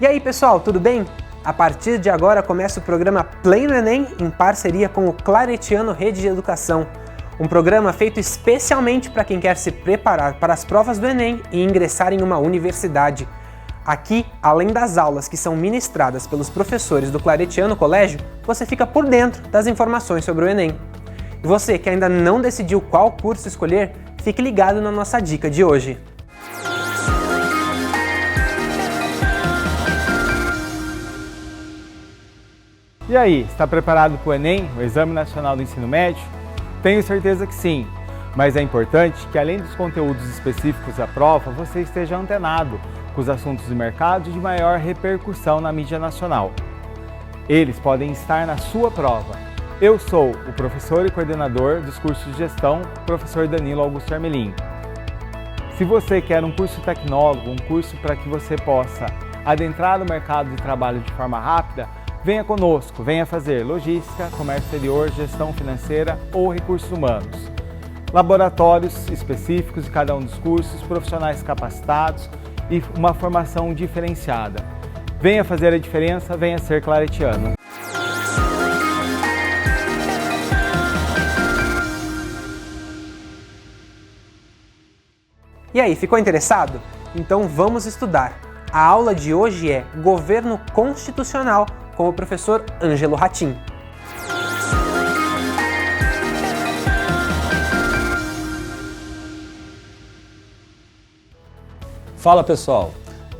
E aí pessoal, tudo bem? A partir de agora começa o programa Play no Enem em parceria com o Claretiano Rede de Educação. Um programa feito especialmente para quem quer se preparar para as provas do Enem e ingressar em uma universidade. Aqui, além das aulas que são ministradas pelos professores do Claretiano Colégio, você fica por dentro das informações sobre o Enem. E você que ainda não decidiu qual curso escolher, fique ligado na nossa dica de hoje. E aí, está preparado para o Enem, o Exame Nacional do Ensino Médio? Tenho certeza que sim, mas é importante que além dos conteúdos específicos da prova, você esteja antenado com os assuntos do mercado de maior repercussão na mídia nacional. Eles podem estar na sua prova. Eu sou o professor e coordenador dos cursos de gestão, professor Danilo Augusto Armelin. Se você quer um curso tecnólogo, um curso para que você possa adentrar no mercado de trabalho de forma rápida, venha conosco, venha fazer logística, comércio exterior, gestão financeira ou recursos humanos. Laboratórios específicos de cada um dos cursos, profissionais capacitados e uma formação diferenciada. Venha fazer a diferença, venha ser claretiano. E aí, ficou interessado? Então vamos estudar. A aula de hoje é Governo Constitucional com o professor Ângelo Ratim. Fala pessoal,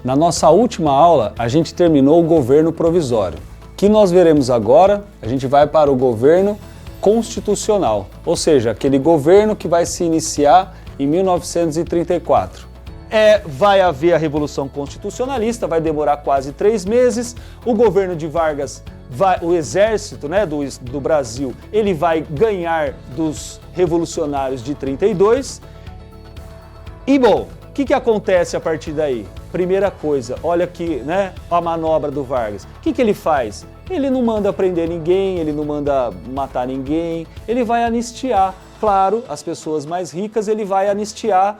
na nossa última aula a gente terminou o governo provisório. O que nós veremos agora, a gente vai para o governo constitucional, ou seja, aquele governo que vai se iniciar em 1934. Vai haver a Revolução Constitucionalista, vai demorar quase 3 meses. O governo de Vargas, o exército do Brasil, ele vai ganhar dos revolucionários de 32. E bom, o que acontece a partir daí? Primeira coisa, olha aqui, a manobra do Vargas. O que ele faz? Ele não manda prender ninguém, ele não manda matar ninguém, ele vai anistiar. Claro, as pessoas mais ricas ele vai anistiar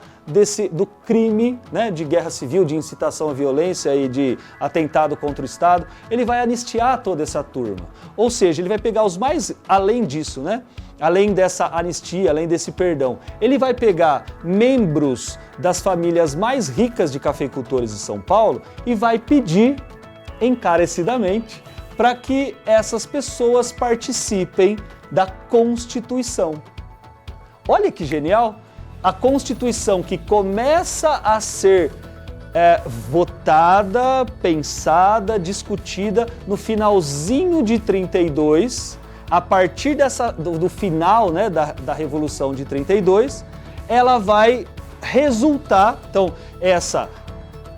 do crime de guerra civil, de incitação à violência e de atentado contra o Estado. Ele vai anistiar toda essa turma. Ou seja, ele vai pegar os mais, além disso, além dessa anistia, além desse perdão, ele vai pegar membros das famílias mais ricas de cafeicultores de São Paulo e vai pedir encarecidamente para que essas pessoas participem da Constituição. Olha que genial! A Constituição que começa a ser votada, pensada, discutida no finalzinho de 32, a partir do final da Revolução de 32, ela vai resultar, então, essa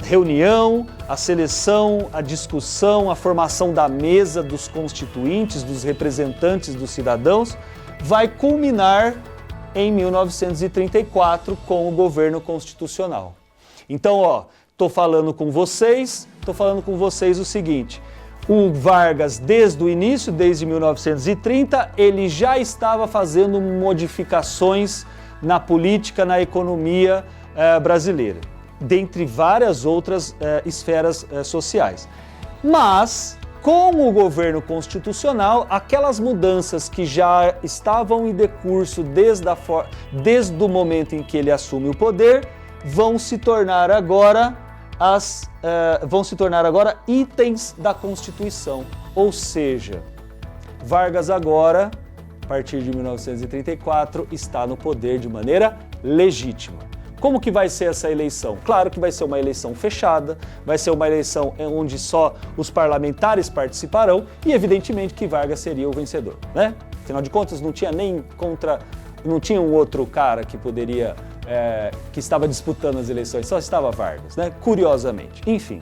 reunião, a seleção, a discussão, a formação da mesa dos constituintes, dos representantes dos cidadãos, vai culminar em 1934 com o governo constitucional. Então, estou falando com vocês o seguinte: o Vargas, desde o início, desde 1930, ele já estava fazendo modificações na política, na economia brasileira, dentre várias outras esferas sociais. Mas, com o governo constitucional, aquelas mudanças que já estavam em decurso desde o momento em que ele assume o poder, vão se tornar agora itens da Constituição. Ou seja, Vargas agora, a partir de 1934, está no poder de maneira legítima. Como que vai ser essa eleição? Claro que vai ser uma eleição fechada, vai ser uma eleição onde só os parlamentares participarão e evidentemente que Vargas seria o vencedor, Afinal de contas, não tinha um outro cara que poderia, que estava disputando as eleições, só estava Vargas, Curiosamente. Enfim,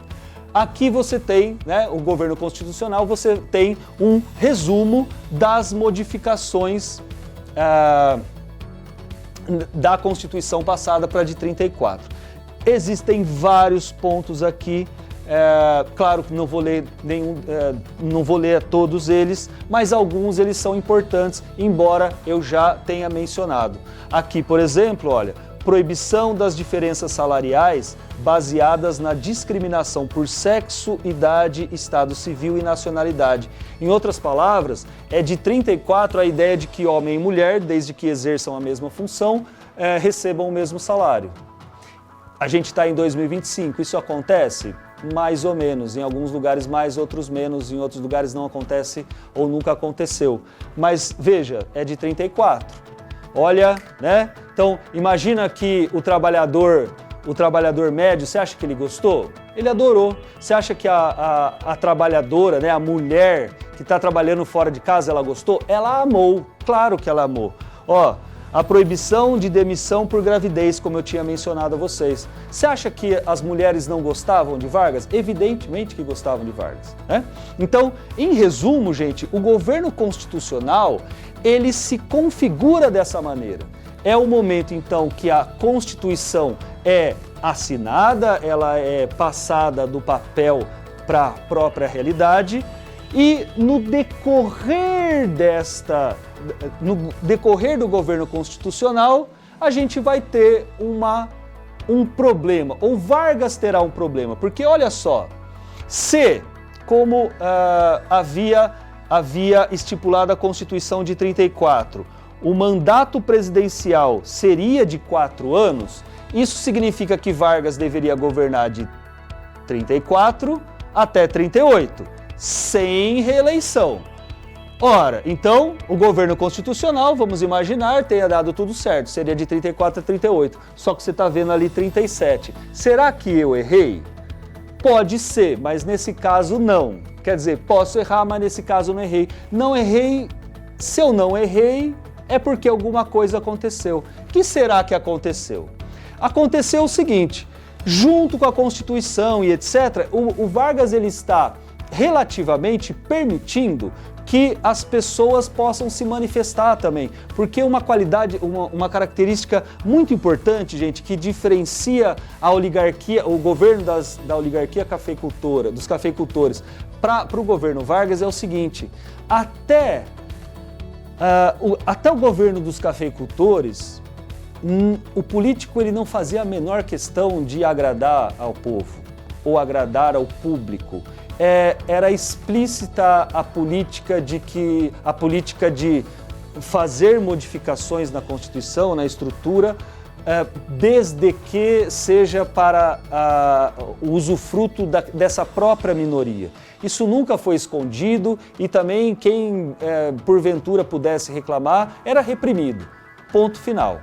aqui você tem, o governo constitucional, você tem um resumo das modificações da Constituição passada para a de 34. Existem vários pontos aqui, claro que não vou ler todos eles, mas alguns eles são importantes, embora eu já tenha mencionado. Aqui, por exemplo, olha, proibição das diferenças salariais baseadas na discriminação por sexo, idade, estado civil e nacionalidade. Em outras palavras, é de 34 a ideia de que homem e mulher, desde que exerçam a mesma função, recebam o mesmo salário. A gente está em 2025, isso acontece? Mais ou menos, em alguns lugares mais, outros menos, em outros lugares não acontece ou nunca aconteceu. Mas veja, é de 34. Olha, né? Então, imagina que o trabalhador médio, você acha que ele gostou? Ele adorou. Você acha que a trabalhadora, né, a mulher que está trabalhando fora de casa, ela gostou? Ela amou, claro que ela amou. Ó, a proibição de demissão por gravidez, como eu tinha mencionado a vocês. Você acha que as mulheres não gostavam de Vargas? Evidentemente que gostavam de Vargas, né? Então, em resumo, gente, o governo constitucional, ele se configura dessa maneira. É o momento, então, que a Constituição é assinada, ela é passada do papel para a própria realidade e no decorrer do governo constitucional, a gente vai ter um problema, ou Vargas terá um problema, porque olha só, se, como havia estipulado a Constituição de 34, o mandato presidencial seria de 4 anos, isso significa que Vargas deveria governar de 34 até 38, sem reeleição. Ora, então, o governo constitucional, vamos imaginar, tenha dado tudo certo, seria de 34 a 38, só que você está vendo ali 37. Será que eu errei? Pode ser, mas nesse caso não. Quer dizer, posso errar, mas nesse caso não errei. Não errei, se eu não errei, é porque alguma coisa aconteceu. O que será que aconteceu? Aconteceu o seguinte, junto com a Constituição e etc., o Vargas ele está relativamente permitindo que as pessoas possam se manifestar também, porque uma característica muito importante, gente, que diferencia a oligarquia, o governo da oligarquia cafeicultora, dos cafeicultores, para o governo Vargas é o seguinte, até o governo dos cafeicultores, o político ele não fazia a menor questão de agradar ao povo ou agradar ao público. Era explícita a política de fazer modificações na Constituição, na estrutura, desde que seja para o usufruto dessa própria minoria. Isso nunca foi escondido e também quem porventura pudesse reclamar era reprimido. Ponto final.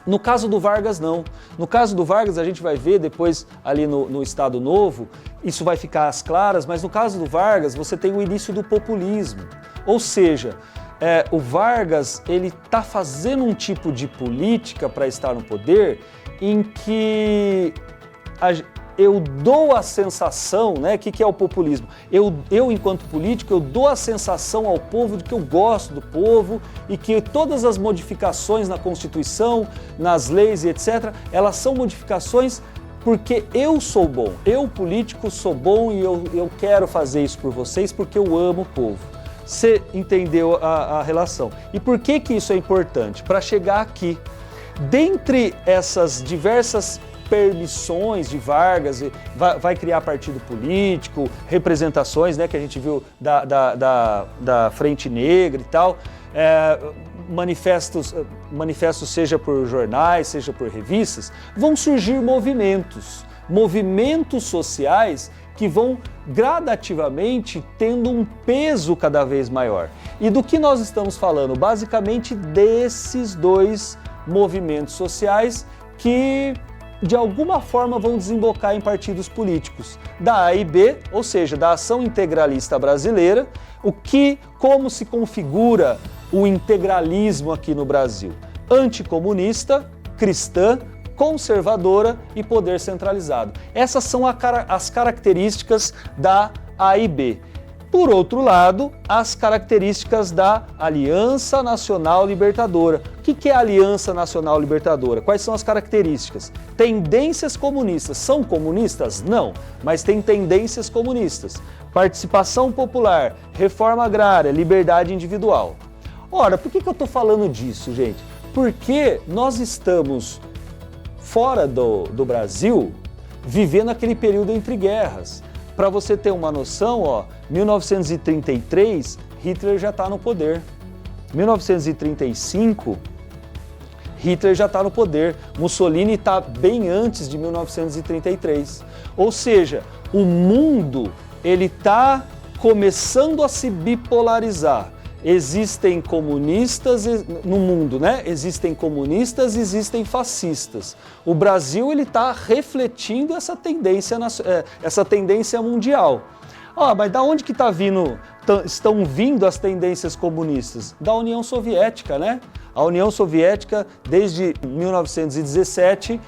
No caso do Vargas, não. No caso do Vargas, a gente vai ver depois ali no Estado Novo, isso vai ficar às claras, mas no caso do Vargas, você tem o início do populismo. Ou seja, o Vargas, ele está fazendo um tipo de política para estar no poder em que eu dou a sensação, né? O que é o populismo? Eu, enquanto político, eu dou a sensação ao povo de que eu gosto do povo e que todas as modificações na Constituição, nas leis e etc., elas são modificações porque eu sou bom. Eu, político, sou bom e eu quero fazer isso por vocês porque eu amo o povo. Você entendeu a relação. E por que isso é importante? Para chegar aqui, dentre essas diversas permissões de Vargas, vai criar partido político, representações, né, que a gente viu da Frente Negra e tal, manifestos seja por jornais, seja por revistas, vão surgir movimentos sociais que vão gradativamente tendo um peso cada vez maior. E do que nós estamos falando? Basicamente desses dois movimentos sociais que de alguma forma vão desembocar em partidos políticos, da A e B, ou seja, da Ação Integralista Brasileira, como se configura o integralismo aqui no Brasil? Anticomunista, cristã, conservadora e poder centralizado. Essas são as características da A e B. Por outro lado, as características da Aliança Nacional Libertadora. O que é a Aliança Nacional Libertadora? Quais são as características? Tendências comunistas. São comunistas? Não, mas tem tendências comunistas. Participação popular, reforma agrária, liberdade individual. Ora, por que eu estou falando disso, gente? Porque nós estamos fora do Brasil, vivendo aquele período entre guerras. Para você ter uma noção, ó, 1933, Hitler já está no poder. 1935, Hitler já está no poder. Mussolini está bem antes de 1933. Ou seja, o mundo ele está começando a se bipolarizar. Existem comunistas no mundo, né? Existem comunistas, existem fascistas. O Brasil ele está refletindo essa tendência mundial. Mas da onde que estão vindo as tendências comunistas? Da União Soviética, né? A União Soviética, desde 1917,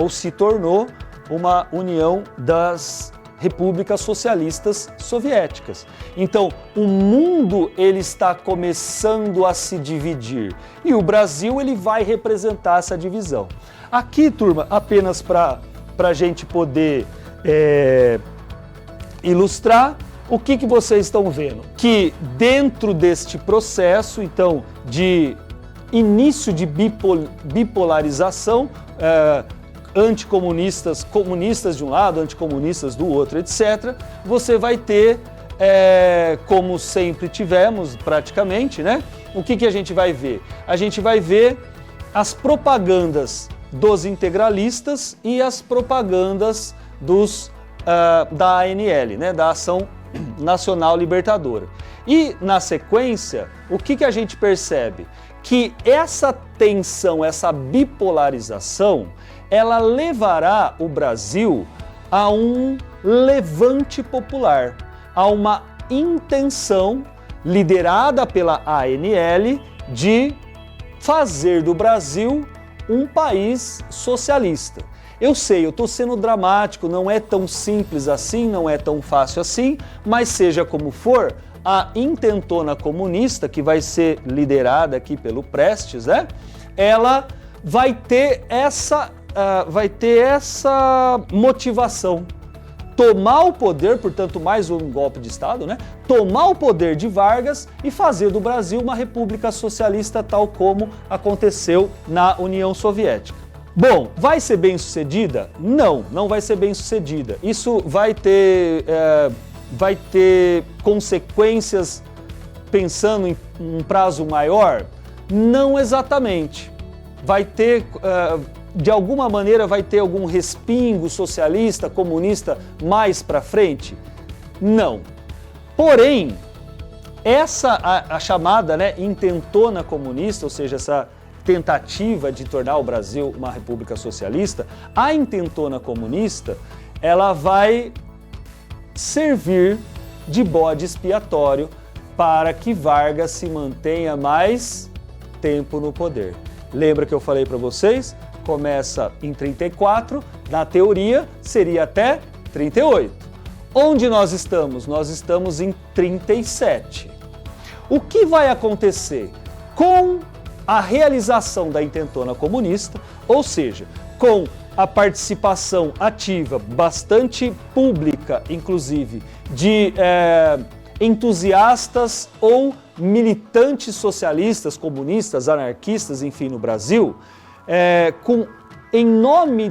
se tornou uma união das repúblicas socialistas soviéticas. Então, o mundo ele está começando a se dividir e o Brasil ele vai representar essa divisão. Aqui, turma, apenas para a gente poder ilustrar, o que vocês estão vendo? Que dentro deste processo, então, de início de bipolarização, anticomunistas, comunistas de um lado, anticomunistas do outro, etc., você vai ter, como sempre tivemos praticamente, né? O que a gente vai ver? A gente vai ver as propagandas dos integralistas e as propagandas da ANL, né? Da Ação Nacional Libertadora. E, na sequência, o que a gente percebe? Que essa tensão, essa bipolarização, ela levará o Brasil a um levante popular, a uma intenção liderada pela ANL de fazer do Brasil um país socialista. Eu sei, eu estou sendo dramático, não é tão simples assim, não é tão fácil assim, mas seja como for, a intentona comunista, que vai ser liderada aqui pelo Prestes, né? Ela vai ter essa motivação. Tomar o poder, portanto, mais um golpe de Estado, né? Tomar o poder de Vargas e fazer do Brasil uma república socialista tal como aconteceu na União Soviética. Bom, vai ser bem sucedida? Não vai ser bem sucedida. Isso vai ter consequências pensando em um prazo maior? Não exatamente. Vai ter, de alguma maneira, vai ter algum respingo socialista, comunista mais para frente? Não. Porém, a chamada, né, intentona comunista, ou seja, essa tentativa de tornar o Brasil uma república socialista, a intentona comunista, ela vai servir de bode expiatório para que Vargas se mantenha mais tempo no poder. Lembra que eu falei para vocês? Começa em 34, na teoria seria até 38. Onde nós estamos? Nós estamos em 37. O que vai acontecer com a realização da intentona comunista, ou seja, com a participação ativa, bastante pública, inclusive, de entusiastas ou militantes socialistas, comunistas, anarquistas, enfim, no Brasil, em nome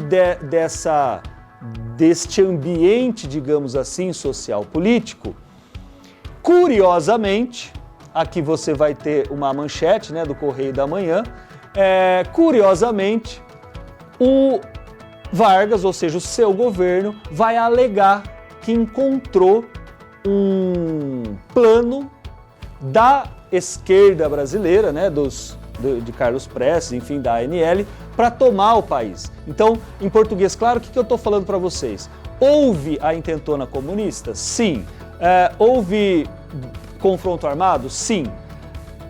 deste ambiente, digamos assim, social-político, curiosamente, aqui você vai ter uma manchete, né, do Correio da Manhã, curiosamente, o Vargas, ou seja, o seu governo, vai alegar que encontrou um plano da esquerda brasileira, né, de Carlos Prestes, enfim, da ANL, para tomar o país. Então, em português, claro, o que eu estou falando para vocês? Houve a intentona comunista? Sim. Houve confronto armado? Sim.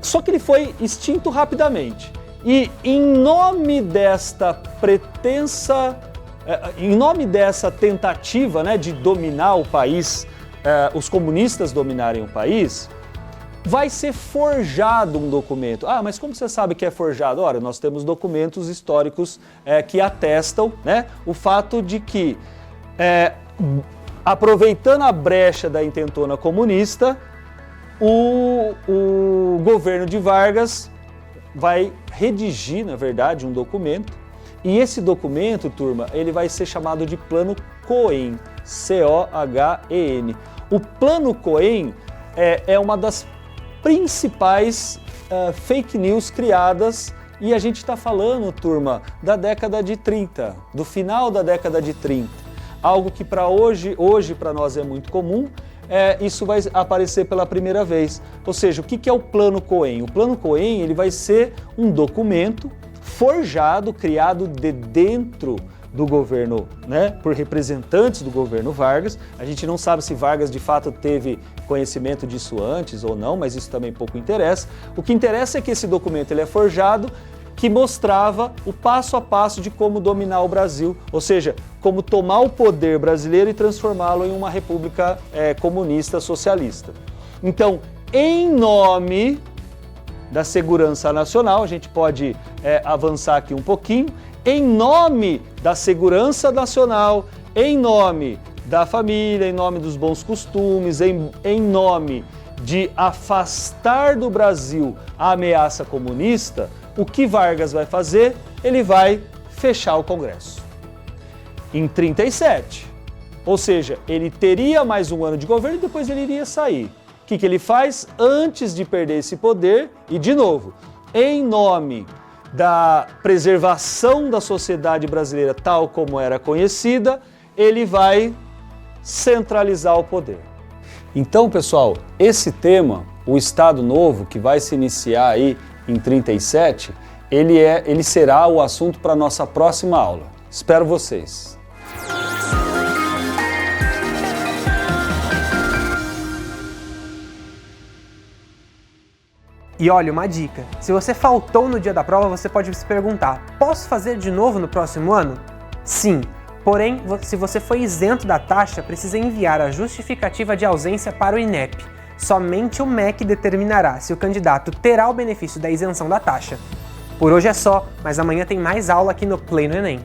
Só que ele foi extinto rapidamente. E em nome desta tentativa, né, de dominar o país, os comunistas dominarem o país, vai ser forjado um documento. Mas como você sabe que é forjado? Ora, nós temos documentos históricos que atestam, né, o fato de que, aproveitando a brecha da intentona comunista, o governo de Vargas vai redigir, na verdade, um documento E esse documento, turma, ele vai ser chamado de Plano Cohen, C-O-H-E-N. O Plano Cohen é uma das principais fake news criadas, e a gente está falando, turma, da década de 30, do final da década de 30. Algo que para hoje para nós é muito comum, isso vai aparecer pela primeira vez. Ou seja, o que é o Plano Cohen? O Plano Cohen ele vai ser um documento forjado, criado de dentro do governo, né, por representantes do governo Vargas. A gente não sabe se Vargas de fato teve conhecimento disso antes ou não, mas isso também pouco interessa. O que interessa é que esse documento ele é forjado, que mostrava o passo a passo de como dominar o Brasil, ou seja, como tomar o poder brasileiro e transformá-lo em uma república comunista socialista. Então, em nome da segurança nacional, a gente pode avançar aqui um pouquinho, em nome da segurança nacional, em nome da família, em nome dos bons costumes, em nome de afastar do Brasil a ameaça comunista, o que Vargas vai fazer? Ele vai fechar o Congresso. Em 37, ou seja, ele teria mais um ano de governo e depois ele iria sair. O que ele faz antes de perder esse poder? E de novo, em nome da preservação da sociedade brasileira tal como era conhecida, ele vai centralizar o poder. Então, pessoal, esse tema, o Estado Novo, que vai se iniciar aí em 37, ele será o assunto para a nossa próxima aula. Espero vocês! E olha, uma dica, se você faltou no dia da prova, você pode se perguntar, posso fazer de novo no próximo ano? Sim, porém, se você foi isento da taxa, precisa enviar a justificativa de ausência para o INEP. Somente o MEC determinará se o candidato terá o benefício da isenção da taxa. Por hoje é só, mas amanhã tem mais aula aqui no Play no Enem.